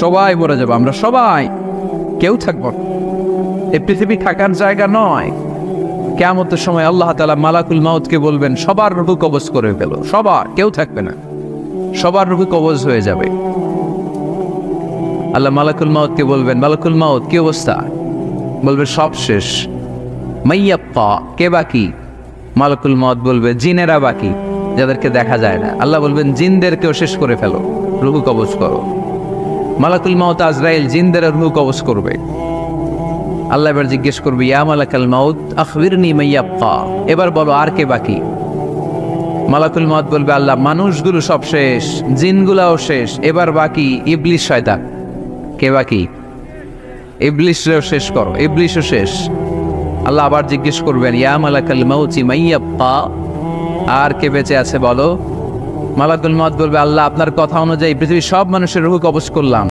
সবাই মরে যাবো, আমরা সবাই, কেউ থাকবো না। এই পৃথিবী থাকার জায়গা নয়। কিয়ামতের সময় আল্লাহ তাআলা মালাকুল মাউতকে বলবেন সবার রূহ কবজ করে ফেলো, সবার, কেউ থাকবে না, সবার রূহ কবজ হয়ে যাবে। আল্লাহ মালাকুল মাউতকে বলবেন, মালাকুল মাউত কি অবস্থা? বলবে সব শেষ। মাইয়াপ্পা, কে বাকি? মালাকুল মাউত বলবে জিনেরা বাকি, যাদেরকে দেখা যায় না। আল্লাহ বলবেন জিনদেরকেও শেষ করে ফেলো, রূহ কবজ করো। মালাকুল মাউত আজরাইল জিনদের রূহ কবজ করবে। আল্লাহ এবার জিজ্ঞেস করবে, ইয়া মালাকাল মাউত আখবিরনি মাইয়াপ্পা, এবার বলো আর কে বাকি? মালাকুল মাউত বলবে, আল্লাহ মানুষগুলো সব শেষ, জিনগুলাও শেষ, এবার বাকি ইবলিস শয়তান। কে বাকি? ইবলিসও শেষ করো, ইবলিসও শেষ। আল্লাহ আবার জিজ্ঞেস করবেন, ইয়া মালাকাল মাউতি মাইয়াপ্পা, আর কে বেঁচে আছে বলো? মালাকুল মাউত বলবে, আল্লাহ আপনার কথা অনুযায়ী পৃথিবীর সব মানুষের রূহ কবজ করলাম,